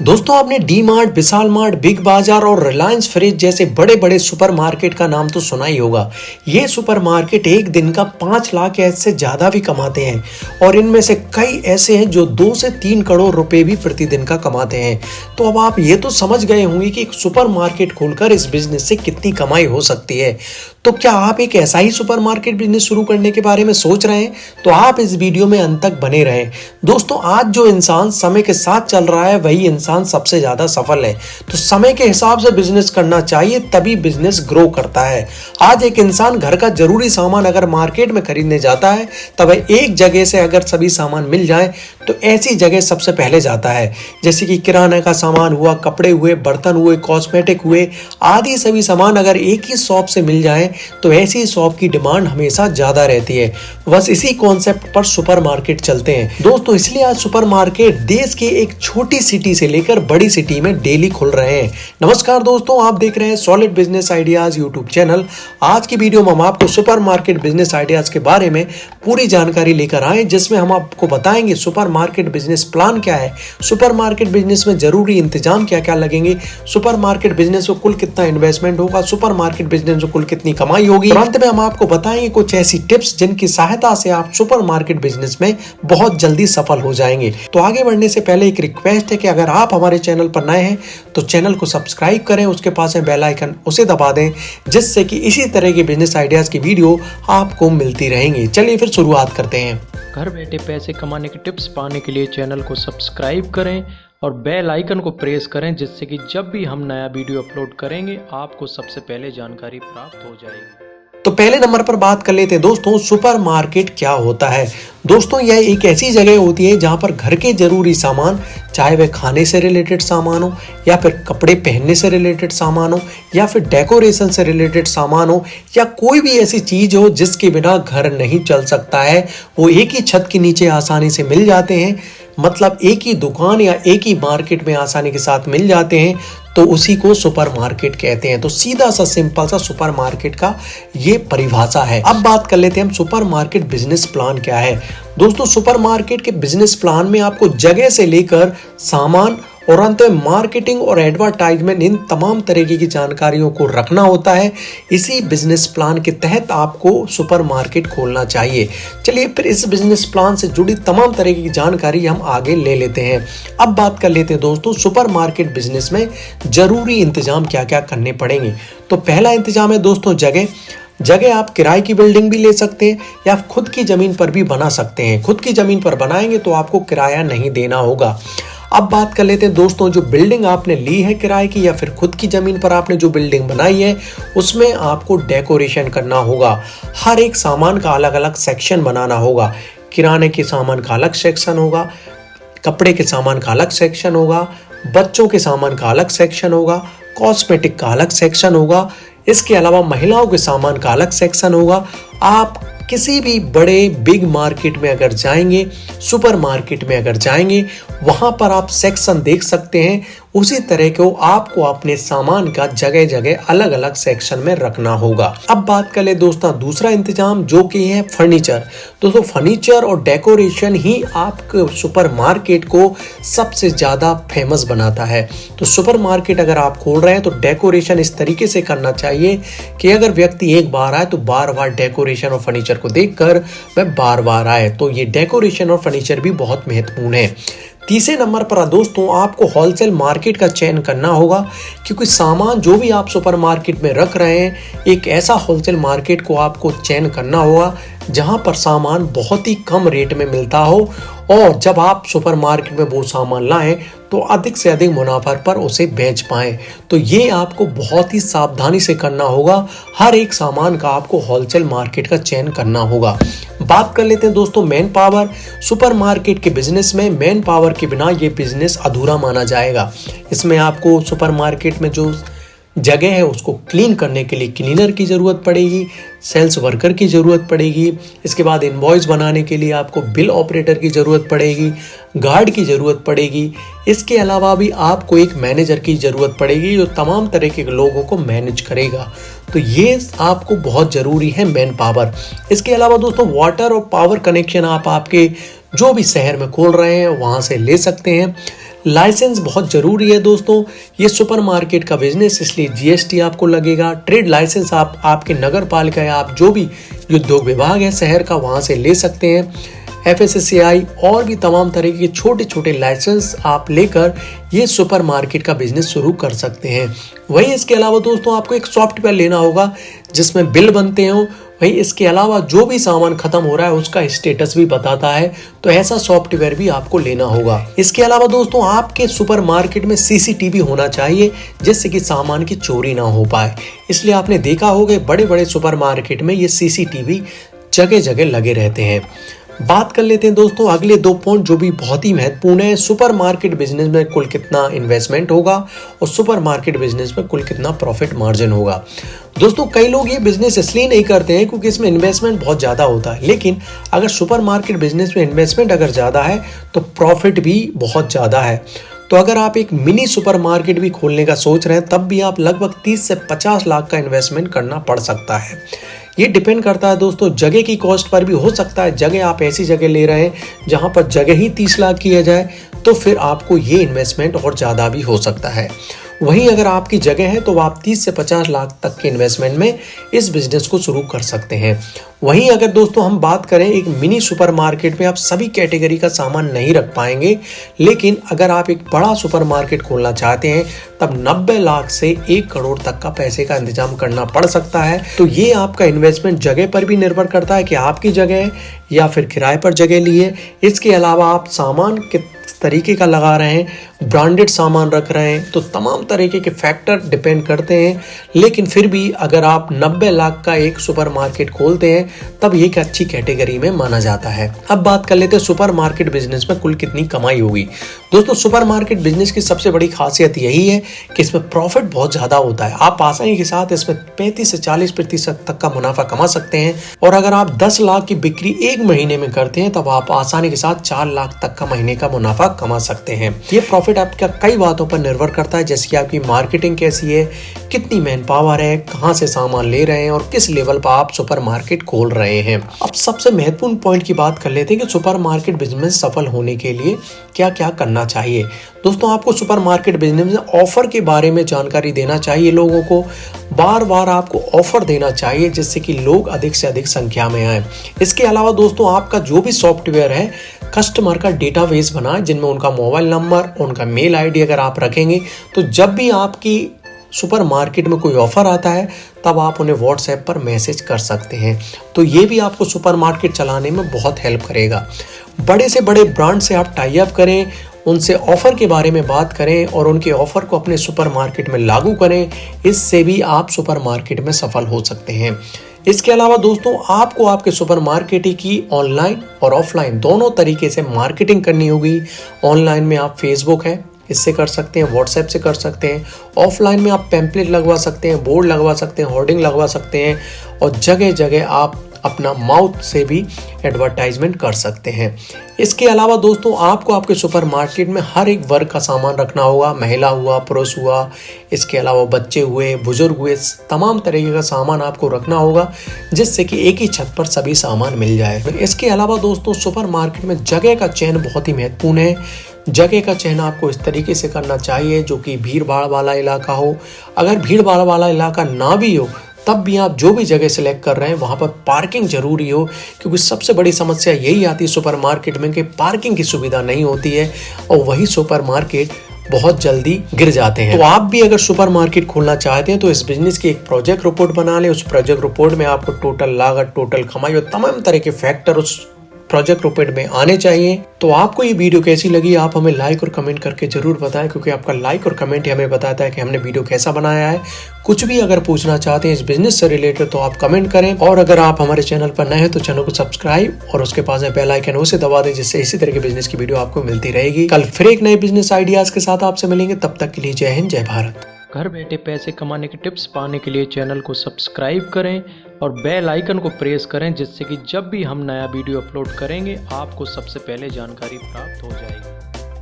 दोस्तों आपने D mart, विशाल mart, big बाजार और रिलायंस फ्रिज जैसे बड़े बड़े सुपरमार्केट का नाम तो सुना ही होगा। ये सुपरमार्केट एक दिन का 5 लाख से ज्यादा भी कमाते हैं और इनमें से कई ऐसे हैं जो 2 से 3 करोड़ रुपए भी प्रतिदिन का कमाते हैं। तो अब आप ये तो समझ गए होंगे कि एक सुपरमार्केट खोलकर इस बिजनेस से कितनी कमाई हो सकती है। तो क्या आप एक ऐसा ही सुपरमार्केट बिजनेस शुरू करने के बारे में सोच रहे हैं? तो आप इस वीडियो में अंत तक बने रहें। दोस्तों आज जो इंसान समय के साथ चल रहा है वही इंसान सबसे ज्यादा सफल है। तो समय के हिसाब से बिजनेस करना चाहिए, तभी बिजनेस ग्रो करता है। आज एक इंसान घर का जरूरी सामान अगर मार्केट में खरीदने जाता है तब एक जगह से अगर सभी सामान मिल जाए तो ऐसी जगह सबसे पहले जाता है। जैसे कि किराना का सामान हुआ, कपड़े हुए, बर्तन हुए, कॉस्मेटिक हुए, आदि सभी सामान अगर एक ही शॉप से मिल जाए तो ऐसी शॉप की डिमांड हमेशा ज्यादा रहती है। बस इसी कॉन्सेप्ट पर सुपरमार्केट चलते हैं दोस्तों। इसलिए आज सुपरमार्केट देश की एक छोटी सिटी से लेकर बड़ी सिटी में डेली खुल रहे हैं। नमस्कार दोस्तों, आप देख रहे हैं solid business ideas YouTube channel. आज की वीडियो में हम आपको सुपरमार्केट बिजनेस आइडियाज के बारे में पूरी जानकारी लेकर आए, जिसमें हम आपको बताएंगे सुपरमार्केट बिजनेस प्लान क्या है, सुपरमार्केट बिजनेस में जरूरी इंतजाम क्या क्या लगेंगे, सुपरमार्केट बिजनेस में कुल कितना इन्वेस्टमेंट होगा, सुपरमार्केट बिजनेस में कुल कितनी कमाई होगी। अंत में हम आपको बताएंगे कुछ ऐसी टिप्स जिनकी सहायता से आप सुपरमार्केट बिजनेस में बहुत जल्दी सफल हो जाएंगे। तो आगे बढ़ने से पहले एक रिक्वेस्ट है कि अगर आप हमारे चैनल पर नए हैं तो चैनल को सब्सक्राइब करें, उसके पास है बेल आइकन, उसे दबा दें, जिससे कि इसी तरह के बिजनेस आइडियाज की वीडियो आपको मिलती रहेंगी। चलिए फिर शुरुआत करते हैं। घर बैठे पैसे कमाने के टिप्स पाने के लिए चैनल को सब्सक्राइब करें और बेल आइकन को प्रेस करें, जिससे कि जब भी हम नया वीडियो अपलोड करेंगे आपको सबसे पहले जानकारी प्राप्त हो जाएगी। तो पहले नंबर पर बात कर लेते हैं दोस्तों, सुपरमार्केट क्या होता है। दोस्तों यह एक ऐसी जगह होती है जहां पर घर के जरूरी सामान, चाहे वह खाने से रिलेटेड सामान हो या फिर कपड़े पहनने से रिलेटेड सामान हो या फिर डेकोरेशन से रिलेटेड सामान हो या कोई भी ऐसी चीज हो जिसके बिना घर नहीं चल सकता है, वो एक ही छत के नीचे आसानी से मिल जाते हैं। मतलब एक ही दुकान या एक ही मार्केट में आसानी के साथ मिल जाते हैं, तो उसी को सुपरमार्केट कहते हैं। तो सीधा सा सिंपल सा सुपरमार्केट का ये परिभाषा है। अब बात कर लेते हैं हम सुपरमार्केट बिजनेस प्लान क्या है। दोस्तों सुपरमार्केट के बिजनेस प्लान में आपको जगह से लेकर सामान और अंत में मार्केटिंग और एडवर्टाइजमेंट, इन तमाम तरीके की जानकारियों को रखना होता है। इसी बिजनेस प्लान के तहत आपको सुपरमार्केट खोलना चाहिए। चलिए फिर इस बिजनेस प्लान से जुड़ी तमाम तरीके की जानकारी हम आगे ले लेते हैं। अब बात कर लेते हैं दोस्तों सुपरमार्केट बिजनेस में जरूरी इंतजाम क्या क्या करने पड़ेंगे। तो पहला इंतजाम है दोस्तों जगह आप किराए की बिल्डिंग भी ले सकते हैं या खुद की जमीन पर भी बना सकते हैं। खुद की जमीन पर बनाएंगे तो आपको किराया नहीं देना होगा। अब बात कर लेते हैं दोस्तों, जो बिल्डिंग आपने ली है किराए की या फिर खुद की जमीन पर आपने जो बिल्डिंग बनाई है उसमें आपको डेकोरेशन करना होगा। हर एक सामान का अलग अलग सेक्शन बनाना होगा। किराने के सामान का अलग सेक्शन होगा, कपड़े के सामान का अलग सेक्शन होगा, बच्चों के सामान का अलग सेक्शन होगा, कॉस्मेटिक का अलग सेक्शन होगा, इसके अलावा महिलाओं के सामान का अलग सेक्शन होगा। आप किसी भी बड़े बिग मार्केट में अगर जाएंगे, सुपर मार्केट में अगर जाएंगे, वहां पर आप सेक्शन देख सकते हैं। उसी तरह को आपको अपने सामान का जगह जगह अलग अलग सेक्शन में रखना होगा। अब बात कर ले दोस्तों दूसरा इंतजाम, जो कि है फर्नीचर। दोस्तों फर्नीचर और डेकोरेशन ही आपके सुपर मार्केट को सबसे ज्यादा फेमस बनाता है। तो सुपर मार्केट अगर आप खोल रहे हैं तो डेकोरेशन इस तरीके से करना चाहिए कि अगर व्यक्ति एक बार आए तो बार बार डेकोरेशन और फर्नीचर को देखकर वह बार बार आए। तो ये डेकोरेशन और फर्नीचर भी बहुत महत्वपूर्ण है। तीसरे नंबर पर दोस्तों आपको होलसेल मार्केट का चयन करना होगा, क्योंकि सामान जो भी आप सुपर मार्केट में रख रहे हैं एक ऐसा होलसेल मार्केट को आपको चयन करना होगा जहां पर सामान बहुत ही कम रेट में मिलता हो, और जब आप सुपर मार्केट में वो सामान लाएं तो अधिक से अधिक मुनाफा पर उसे बेच पाएं। तो ये आपको बहुत ही सावधानी से करना होगा। हर एक सामान का आपको होलसेल मार्केट का चयन करना होगा। बात कर लेते हैं दोस्तों मैन पावर। सुपर मार्केट के बिजनेस में मैन पावर के बिना ये बिजनेस अधूरा माना जाएगा। इसमें आपको सुपर मार्केट में जो जगह है उसको क्लीन करने के लिए क्लीनर की ज़रूरत पड़ेगी, सेल्स वर्कर की ज़रूरत पड़ेगी, इसके बाद इनवॉइस बनाने के लिए आपको बिल ऑपरेटर की ज़रूरत पड़ेगी, गार्ड की ज़रूरत पड़ेगी। इसके अलावा भी आपको एक मैनेजर की ज़रूरत पड़ेगी जो तमाम तरह के लोगों को मैनेज करेगा। तो ये आपको बहुत ज़रूरी है मैन पावर। इसके अलावा दोस्तों वाटर और पावर कनेक्शन आप आपके जो भी शहर में खोल रहे हैं वहाँ से ले सकते हैं। लाइसेंस बहुत जरूरी है दोस्तों, ये सुपरमार्केट का बिजनेस, इसलिए जीएसटी आपको लगेगा। ट्रेड लाइसेंस आप आपके नगर पालिका या आप जो भी उद्योग विभाग है शहर का वहां से ले सकते हैं। FSSAI और भी तमाम तरह के छोटे छोटे लाइसेंस आप लेकर ये सुपरमार्केट का बिजनेस शुरू कर सकते हैं। वहीं इसके अलावा दोस्तों आपको एक सॉफ्टवेयर लेना होगा जिसमें बिल बनते हो। वहीं इसके अलावा जो भी सामान खत्म हो रहा है उसका स्टेटस भी बताता है, तो ऐसा सॉफ्टवेयर भी आपको लेना होगा। इसके अलावा दोस्तों आपके सुपरमार्केट में CCTV होना चाहिए जिससे कि सामान की चोरी ना हो पाए। इसलिए आपने देखा होगा बड़े बड़े सुपरमार्केट में ये CCTV जगह जगह लगे रहते हैं। बात कर लेते हैं दोस्तों अगले 2 पॉइंट जो भी बहुत ही महत्वपूर्ण है। सुपरमार्केट बिजनेस में कुल कितना इन्वेस्टमेंट होगा और सुपरमार्केट बिजनेस में कुल कितना प्रॉफिट मार्जिन होगा। दोस्तों कई लोग ये बिजनेस इसलिए नहीं करते हैं क्योंकि इसमें इन्वेस्टमेंट बहुत ज़्यादा होता है, लेकिन अगर सुपरमार्केट बिजनेस में इन्वेस्टमेंट अगर ज़्यादा है तो प्रॉफिट भी बहुत ज़्यादा है। तो अगर आप एक मिनी सुपरमार्केट भी खोलने का सोच रहे हैं तब भी आप लगभग 30 से 50 लाख का इन्वेस्टमेंट करना पड़ सकता है। ये डिपेंड करता है दोस्तों जगह की कॉस्ट पर भी। हो सकता है जगह आप ऐसी जगह ले रहे हैं जहां पर जगह ही 30 लाख किया जाए तो फिर आपको ये इन्वेस्टमेंट और ज़्यादा भी हो सकता है। वहीं अगर आपकी जगह है तो आप 30 से 50 लाख तक के इन्वेस्टमेंट में इस बिजनेस को शुरू कर सकते हैं। वहीं अगर दोस्तों हम बात करें एक मिनी सुपरमार्केट में आप सभी कैटेगरी का सामान नहीं रख पाएंगे, लेकिन अगर आप एक बड़ा सुपरमार्केट खोलना चाहते हैं तब 90 लाख से 1 करोड़ तक का पैसे का इंतजाम करना पड़ सकता है। तो ये आपका इन्वेस्टमेंट जगह पर भी निर्भर करता है कि आपकी जगह है या फिर किराए पर जगह ली है। इसके अलावा आप सामान किस तरीके का लगा रहे हैं, ब्रांडेड सामान रख रहे हैं, तो तमाम तरीके के फैक्टर डिपेंड करते हैं। लेकिन फिर भी अगर आप 90 लाख का एक सुपरमार्केट खोलते हैं तब ये एक अच्छी कैटेगरी में माना जाता है। अब बात कर लेते हैं सुपरमार्केट बिजनेस में कुल कितनी कमाई होगी। दोस्तों सुपरमार्केट बिजनेस की सबसे बड़ी खासियत यही है कि इसमें प्रॉफिट बहुत ज्यादा होता है। आप आसानी के साथ इसमें 35 से 40% तक का मुनाफा कमा सकते हैं और अगर आप 10 लाख की बिक्री 1 महीने में करते हैं तब आप आसानी के साथ 4 लाख तक का महीने का मुनाफा कमा सकते हैं। ये प्रॉफिट आपका कई बातों पर निर्भर करता है, जैसे कि आपकी मार्केटिंग कैसी है, कितनी मैन पावर है, कहां से सामान ले रहे हैं और किस लेवल पर आप सुपरमार्केट खोल रहे हैं। अब सबसे महत्वपूर्ण पॉइंट की बात कर लेते हैं कि सुपरमार्केट बिजनेस सफल होने के लिए क्या क्या करना चाहिए। दोस्तों आपको सुपरमार्केट बिजनेस में ऑफर के बारे में जानकारी देना चाहिए। लोगों को बार बार आपको ऑफर देना चाहिए जिससे कि लोग अधिक से अधिक संख्या में आए। इसके अलावा दोस्तों आपका जो भी सॉफ्टवेयर है कस्टमर का डेटाबेस बनाएं जिनमें उनका मोबाइल नंबर, उनका मेल आईडी अगर आप रखेंगे तो जब भी आपकी सुपरमार्केट में कोई ऑफर आता है तब आप उन्हें व्हाट्सएप पर मैसेज कर सकते हैं। तो ये भी आपको सुपरमार्केट चलाने में बहुत हेल्प करेगा। बड़े से बड़े ब्रांड से आप टाई अप करें, उनसे ऑफर के बारे में बात करें और उनके ऑफर को अपने सुपरमार्केट में लागू करें। इससे भी आप सुपरमार्केट में सफल हो सकते हैं। इसके अलावा दोस्तों आपको आपके सुपरमार्केट की ऑनलाइन और ऑफलाइन दोनों तरीके से मार्केटिंग करनी होगी। ऑनलाइन में आप फेसबुक है इससे कर सकते हैं, व्हाट्सएप से कर सकते हैं। ऑफलाइन में आप पैम्पलेट लगवा सकते हैं, बोर्ड लगवा सकते हैं, होर्डिंग लगवा सकते हैं और जगह जगह आप अपना माउथ से भी एडवर्टाइजमेंट कर सकते हैं। इसके अलावा दोस्तों आपको आपके सुपरमार्केट में हर एक वर्ग का सामान रखना होगा, महिला हुआ, पुरुष हुआ, इसके अलावा बच्चे हुए, बुजुर्ग हुए, तमाम तरीके का सामान आपको रखना होगा जिससे कि एक ही छत पर सभी सामान मिल जाए। इसके अलावा दोस्तों सुपरमार्केट में जगह का चयन बहुत ही महत्वपूर्ण है। जगह का चयन आपको इस तरीके से करना चाहिए जो कि भीड़ भाड़ वाला इलाका हो। अगर भीड़ भाड़ वाला इलाका ना भी हो तब भी आप जो भी जगह सिलेक्ट कर रहे हैं वहां पर पार्किंग जरूरी हो, क्योंकि सबसे बड़ी समस्या यही आती है सुपरमार्केट में कि पार्किंग की सुविधा नहीं होती है और वही सुपरमार्केट बहुत जल्दी गिर जाते हैं। तो आप भी अगर सुपरमार्केट खोलना चाहते हैं तो इस बिजनेस की एक प्रोजेक्ट रिपोर्ट बना लें। उस प्रोजेक्ट रिपोर्ट में आपको टोटल लागत, टोटल कमाई और तमाम तरह के फैक्टर उस प्रोजेक्ट रिपोर्ट में आने चाहिए। तो आपको ये वीडियो कैसी लगी आप हमें लाइक और कमेंट करके जरूर बताएं, क्योंकि आपका लाइक और कमेंट हमें बताता है कि हमने वीडियो कैसा बनाया है। कुछ भी अगर पूछना चाहते हैं इस बिजनेस से रिलेटेड तो आप कमेंट करें, और अगर आप हमारे चैनल पर नए हैं तो चैनल को सब्सक्राइब और उसके पास में बेल आइकन उसे दबा दें, जिससे इसी तरह के बिजनेस की वीडियो आपको मिलती रहेगी। कल फिर एक नए बिजनेस आइडियाज के साथ आपसे मिलेंगे, तब तक के लिए जय हिंद, जय भारत। घर बैठे पैसे कमाने के टिप्स पाने के लिए चैनल को सब्सक्राइब करें और बेल आइकन को प्रेस करें, जिससे कि जब भी हम नया वीडियो अपलोड करेंगे आपको सबसे पहले जानकारी प्राप्त हो जाएगी।